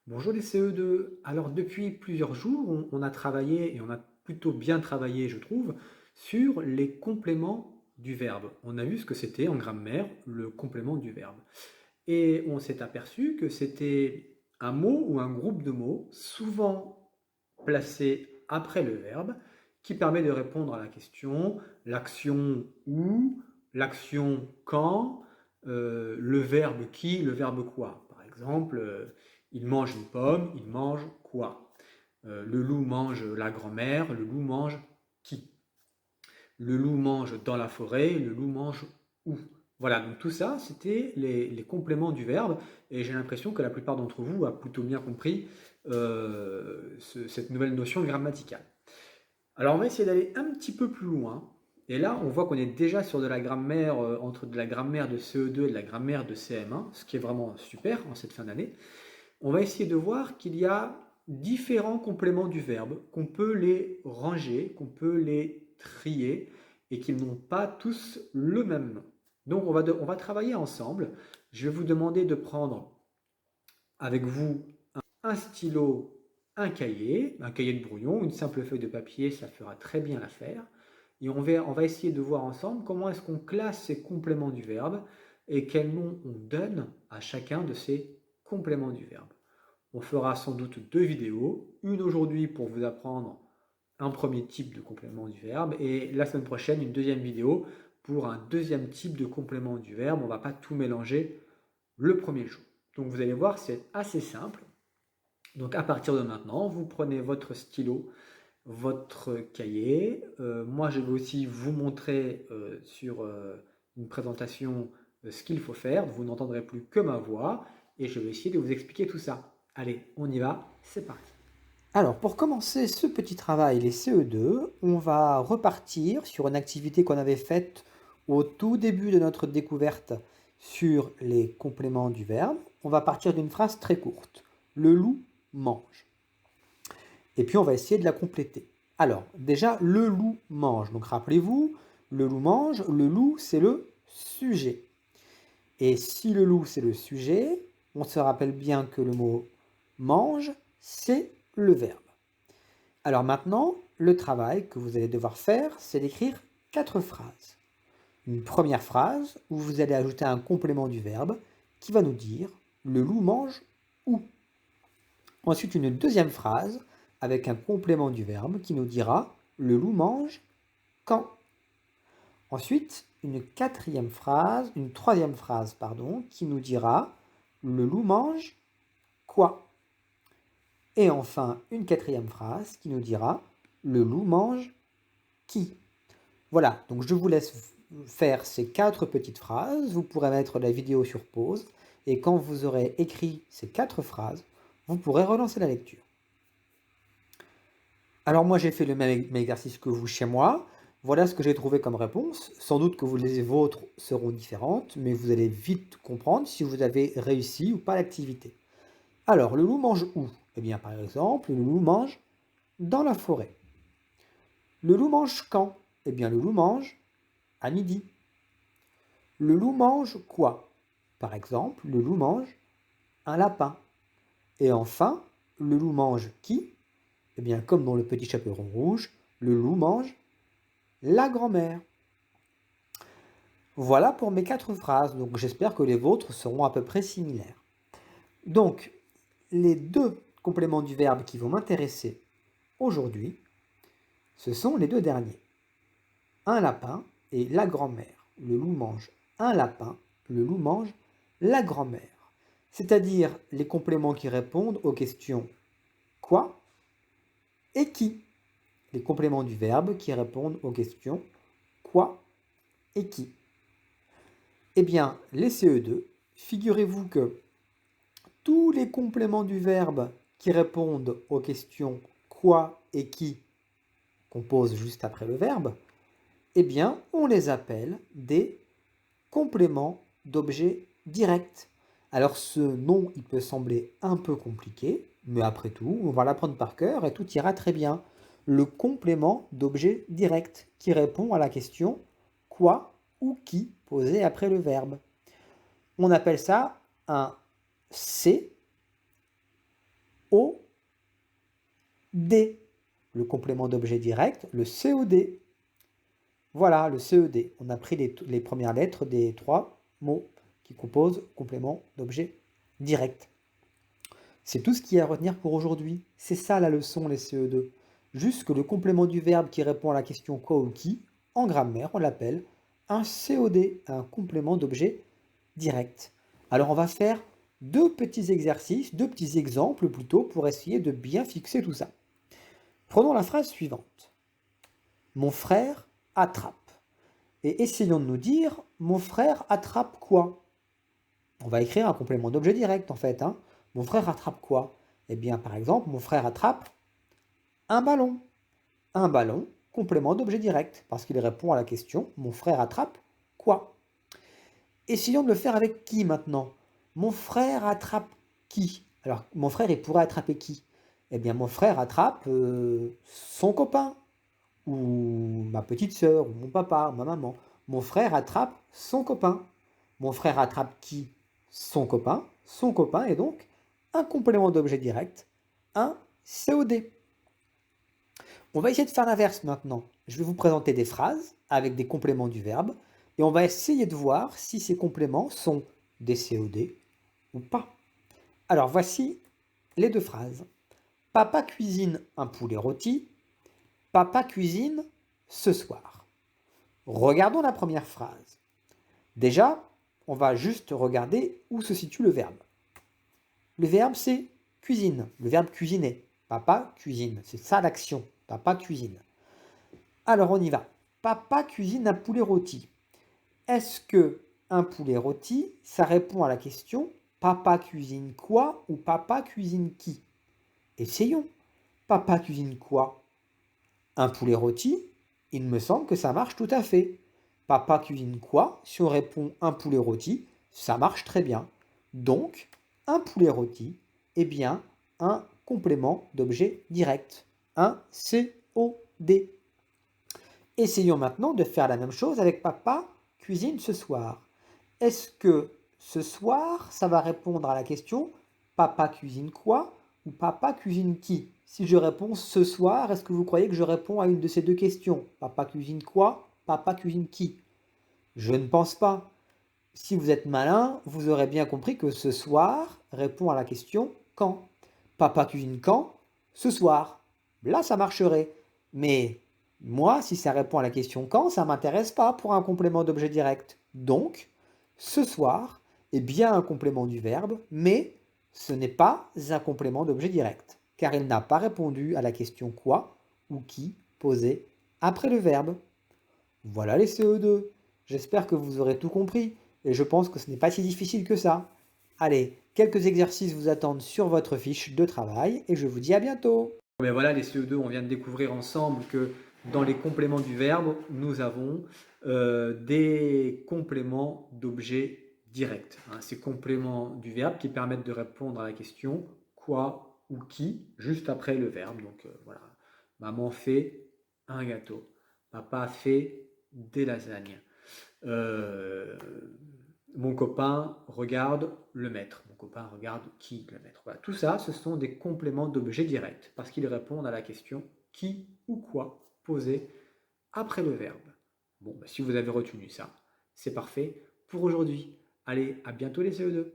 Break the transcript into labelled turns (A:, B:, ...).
A: Bonjour les CE2. Alors depuis plusieurs jours, on a travaillé, et on a plutôt bien travaillé, je trouve, sur les compléments du verbe. On a vu ce que c'était en grammaire, le complément du verbe. Et on s'est aperçu que c'était un mot ou un groupe de mots, souvent placé après le verbe, qui permet de répondre à la question, l'action où, l'action quand, le verbe qui, le verbe quoi. Par exemple, il mange une pomme, il mange quoi? Le loup mange la grand-mère, le loup mange qui? Le loup mange dans la forêt, le loup mange où? Voilà, donc tout ça, c'était les compléments du verbe, et j'ai l'impression que la plupart d'entre vous a plutôt bien compris cette nouvelle notion grammaticale. Alors on va essayer d'aller un petit peu plus loin, et là on voit qu'on est déjà sur de la grammaire, entre de la grammaire de CE2 et de la grammaire de CM1, ce qui est vraiment super en cette fin d'année. On va essayer de voir qu'il y a différents compléments du verbe, qu'on peut les ranger, qu'on peut les trier et qu'ils n'ont pas tous le même nom. Donc on va travailler ensemble. Je vais vous demander de prendre avec vous un stylo, un cahier de brouillon, une simple feuille de papier, ça fera très bien l'affaire. Et on va essayer de voir ensemble comment est-ce qu'on classe ces compléments du verbe et quel nom on donne à chacun de ces compléments du verbe. On fera sans doute deux vidéos, une aujourd'hui pour vous apprendre un premier type de complément du verbe et la semaine prochaine une deuxième vidéo pour un deuxième type de complément du verbe. On ne va pas tout mélanger le premier jour. Donc vous allez voir, c'est assez simple. Donc à partir de maintenant, vous prenez votre stylo, votre cahier. Moi, je vais aussi vous montrer sur une présentation ce qu'il faut faire. Vous n'entendrez plus que ma voix et je vais essayer de vous expliquer tout ça. Allez, on y va, c'est parti. Alors, pour commencer ce petit travail, les CE2, on va repartir sur une activité qu'on avait faite au tout début de notre découverte sur les compléments du verbe. On va partir d'une phrase très courte. Le loup mange. Et puis on va essayer de la compléter. Alors, déjà, le loup mange. Donc rappelez-vous, le loup mange, le loup c'est le sujet. Et si le loup c'est le sujet, on se rappelle bien que le mot mange, c'est le verbe. Alors maintenant, le travail que vous allez devoir faire, c'est d'écrire 4 phrases. Une première phrase où vous allez ajouter un complément du verbe qui va nous dire le loup mange où. Ensuite, une deuxième phrase avec un complément du verbe qui nous dira le loup mange quand. Ensuite, une troisième phrase, pardon, qui nous dira le loup mange quoi. Et enfin, une quatrième phrase qui nous dira le loup mange qui. Voilà, donc je vous laisse faire ces 4 petites phrases. Vous pourrez mettre la vidéo sur pause et quand vous aurez écrit ces 4 phrases, vous pourrez relancer la lecture. Alors moi j'ai fait le même exercice que vous chez moi. Voilà ce que j'ai trouvé comme réponse. Sans doute que les vôtres seront différentes, mais vous allez vite comprendre si vous avez réussi ou pas l'activité. Alors, le loup mange où? Eh bien, par exemple, le loup mange dans la forêt. Le loup mange quand? Eh bien, le loup mange à midi. Le loup mange quoi? Par exemple, le loup mange un lapin. Et enfin, le loup mange qui? Eh bien, comme dans le petit chaperon rouge, le loup mange la grand-mère. Voilà pour mes 4 phrases, donc j'espère que les vôtres seront à peu près similaires. Donc, les deux compléments du verbe qui vont m'intéresser aujourd'hui, ce sont les deux derniers. Un lapin et la grand-mère. Le loup mange un lapin, le loup mange la grand-mère. C'est-à-dire les compléments qui répondent aux questions quoi et qui. Les compléments du verbe qui répondent aux questions quoi et qui. Eh bien, les CE2, figurez-vous que tous les compléments du verbe qui répondent aux questions quoi et qui qu'on pose juste après le verbe, eh bien, on les appelle des compléments d'objet direct. Alors ce nom, il peut sembler un peu compliqué, mais après tout, on va l'apprendre par cœur et tout ira très bien. Le complément d'objet direct qui répond à la question quoi ou qui posée après le verbe. On appelle ça un C
B: Le complément d'objet direct, le COD. Voilà, le CED. On a pris les premières lettres des 3 mots qui composent le complément d'objet direct. C'est tout ce qu'il y a à retenir pour aujourd'hui. C'est ça la leçon, les CE2. Juste que le complément du verbe qui répond à la question quoi ou qui, en grammaire, on l'appelle un COD, un complément d'objet direct. Alors on va faire deux petits exercices, deux petits exemples plutôt, pour essayer de bien fixer tout ça. Prenons la phrase suivante. Mon frère attrape. Et essayons de nous dire, mon frère attrape quoi? On va écrire un complément d'objet direct en fait. Hein. Mon frère attrape quoi? Eh bien par exemple, mon frère attrape un ballon. Un ballon, complément d'objet direct, parce qu'il répond à la question, mon frère attrape quoi? Essayons de le faire avec qui maintenant? Mon frère attrape qui? Alors mon frère, il pourrait attraper qui? Eh bien mon frère attrape son copain, ou ma petite sœur, ou mon papa, ou ma maman. Mon frère attrape son copain. Mon frère attrape qui? Son copain. Son copain est donc un complément d'objet direct, un COD. On va essayer de faire l'inverse maintenant. Je vais vous présenter des phrases avec des compléments du verbe et on va essayer de voir si ces compléments sont des COD ou pas. Alors voici les deux phrases. Papa cuisine un poulet rôti. Papa cuisine ce soir. Regardons la première phrase. Déjà, on va juste regarder où se situe le verbe. Le verbe, c'est cuisine, le verbe cuisiner. Papa cuisine, c'est ça l'action. Papa cuisine. Alors, on y va. Papa cuisine un poulet rôti. Est-ce que un poulet rôti, ça répond à la question papa cuisine quoi ou papa cuisine qui? Essayons. Papa cuisine quoi? Un poulet rôti? Il me semble que ça marche tout à fait. Papa cuisine quoi? Si on répond un poulet rôti, ça marche très bien. Donc, un poulet rôti est bien un complément d'objet direct. Un COD. Essayons maintenant de faire la même chose avec papa cuisine ce soir. Est-ce que ce soir, ça va répondre à la question papa cuisine quoi ou papa cuisine qui? Si je réponds ce soir, est-ce que vous croyez que je réponds à une de ces deux questions? Papa cuisine quoi? Papa cuisine qui? Je ne pense pas. Si vous êtes malin, vous aurez bien compris que ce soir répond à la question quand. Papa cuisine quand? Ce soir. Là, ça marcherait. Mais moi, si ça répond à la question quand, ça ne m'intéresse pas pour un complément d'objet direct. Donc, ce soir est bien un complément du verbe, mais ce n'est pas un complément d'objet direct, car il n'a pas répondu à la question quoi ou qui posée après le verbe. Voilà les CE2. J'espère que vous aurez tout compris, et je pense que ce n'est pas si difficile que ça. Allez, quelques exercices vous attendent sur votre fiche de travail, et je vous dis à bientôt.
A: Mais voilà, les CE2, on vient de découvrir ensemble que dans les compléments du verbe, nous avons des compléments d'objet direct. Hein. Ces compléments du verbe qui permettent de répondre à la question quoi ou qui juste après le verbe. Donc voilà, maman fait un gâteau, papa fait des lasagnes. Euh, mon copain regarde le maître. Mon copain regarde qui le maître. Voilà. Tout ça, ce sont des compléments d'objet direct parce qu'ils répondent à la question qui ou quoi posée après le verbe. Bon, bah, si vous avez retenu ça, c'est parfait pour aujourd'hui. Allez, à bientôt les CE2.